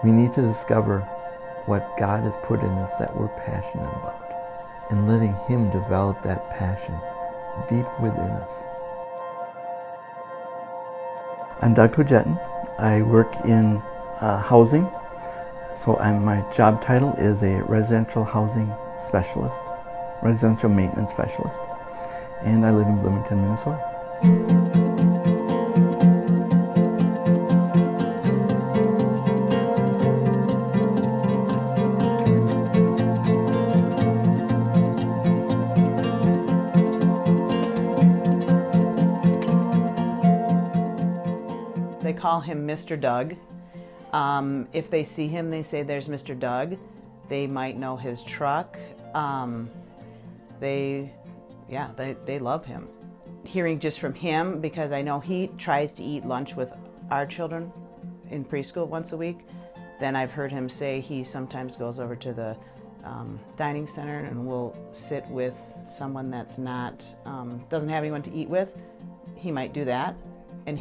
We need to discover what God has put in us that we're passionate about, and letting Him develop that passion deep within us. I'm Doug Kojetin. I work in housing, so my job title is a residential housing specialist, residential maintenance specialist, and I live in Bloomington, Minnesota. They call him Mr. Doug. If they see him, they say, "There's Mr. Doug." They might know his truck. They love him. Hearing just from him, because I know he tries to eat lunch with our children in preschool once a week. Then I've heard him say he sometimes goes over to the dining center and will sit with someone that's not, doesn't have anyone to eat with. He might do that. And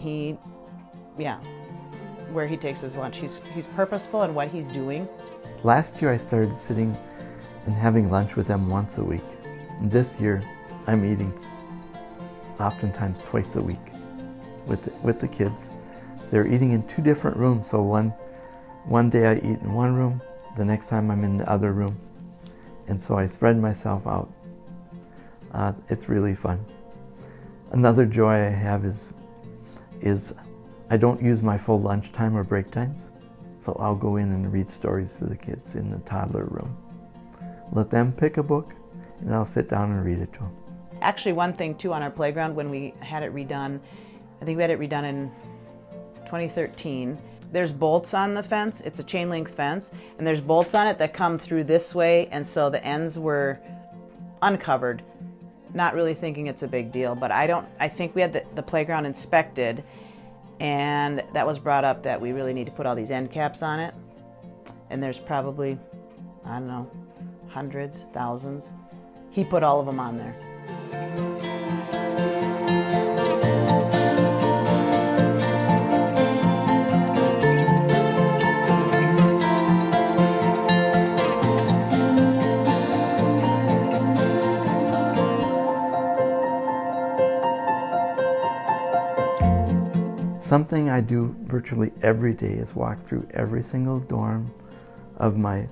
where he takes his lunch, he's purposeful in what he's doing. Last year I started sitting and having lunch with them once a week. And this year I'm eating oftentimes twice a week with the kids. They're eating in 2 different rooms, so one day I eat in one room, the next time I'm in the other room. And so I spread myself out. It's really fun. Another joy I have is I don't use my full lunchtime or break times, so I'll go in and read stories to the kids in the toddler room. Let them pick a book, and I'll sit down and read it to them. Actually, one thing too on our playground, when we had it redone, I think we had it redone in 2013, there's bolts on the fence. It's a chain link fence, and there's bolts on it that come through this way, and so the ends were uncovered. Not really thinking it's a big deal, but I think we had the playground inspected, and that was brought up that we really need to put all these end caps on it. And there's probably, I don't know, hundreds, thousands. He put all of them on there. Something I do virtually every day is walk through every single dorm of my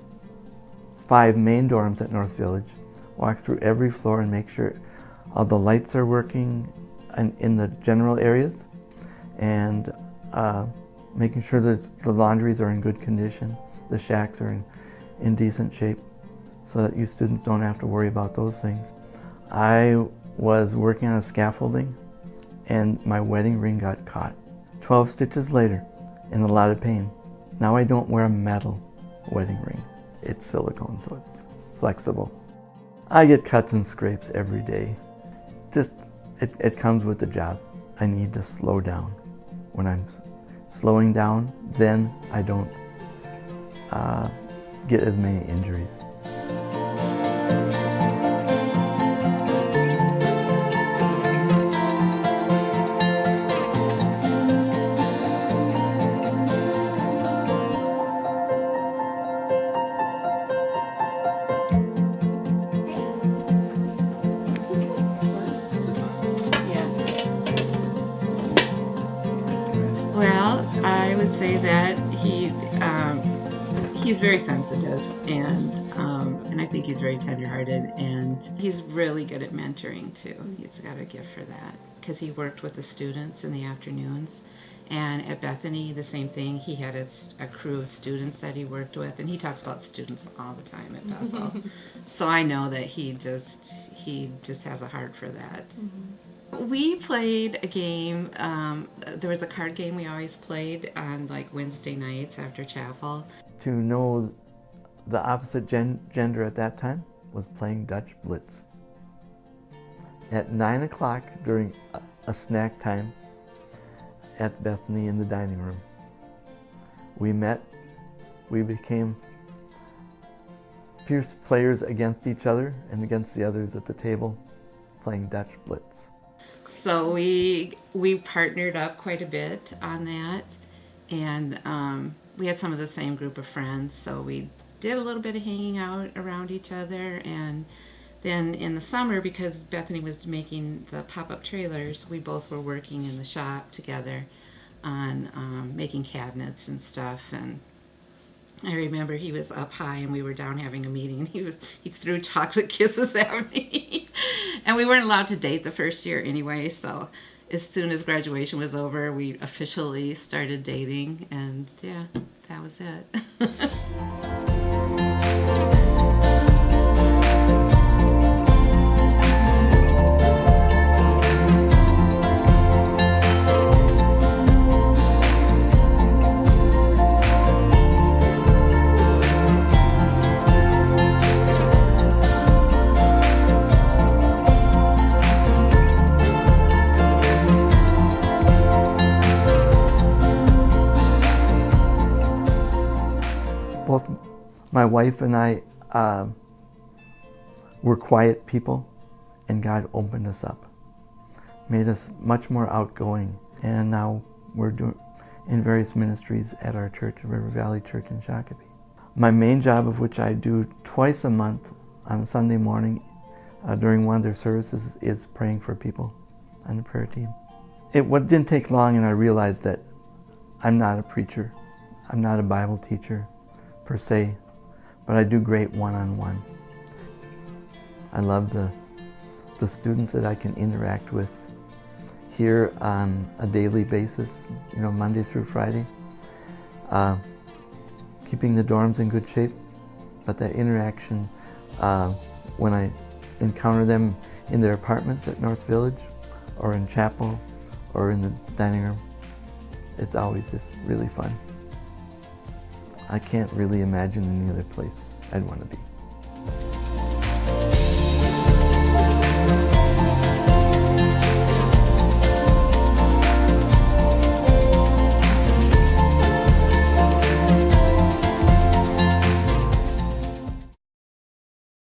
5 main dorms at North Village, walk through every floor and make sure all the lights are working in the general areas, and making sure that the laundries are in good condition, the shacks are in decent shape, so that you students don't have to worry about those things. I was working on a scaffolding and my wedding ring got caught. 12 stitches later, in a lot of pain. Now I don't wear a metal wedding ring. It's silicone, so it's flexible. I get cuts and scrapes every day. It comes with the job. I need to slow down. When I'm slowing down, then I don't get as many injuries. Well, I would say that he's very sensitive, and I think he's very tenderhearted, and he's really good at mentoring too. He's got a gift for that because he worked with the students in the afternoons, and at Bethany the same thing. He had a crew of students that he worked with, and he talks about students all the time at Bethel. So I know that he just has a heart for that. We played a game, there was a card game we always played on like Wednesday nights after chapel. To know the opposite gender at that time was playing Dutch Blitz. At 9 o'clock during a snack time at Bethany in the dining room, we met, we became fierce players against each other and against the others at the table, playing Dutch Blitz. So we partnered up quite a bit on that, and we had some of the same group of friends, so we did a little bit of hanging out around each other. And then in the summer, because Bethany was making the pop-up trailers, we both were working in the shop together on making cabinets and stuff. And I remember he was up high and we were down having a meeting. He threw chocolate kisses at me. And we weren't allowed to date the first year anyway, so as soon as graduation was over, we officially started dating, and yeah, that was it. Both my wife and I were quiet people, and God opened us up, made us much more outgoing, and now we're in various ministries at our church, River Valley Church in Shakopee. My main job, of which I do twice a month on Sunday morning during one of their services, is praying for people on the prayer team. It didn't take long, and I realized that I'm not a preacher, I'm not a Bible teacher per se, but I do great one-on-one. I love the students that I can interact with here on a daily basis, Monday through Friday, keeping the dorms in good shape, but that interaction when I encounter them in their apartments at North Village or in chapel or in the dining room, it's always just really fun. I can't really imagine any other place I'd want to be.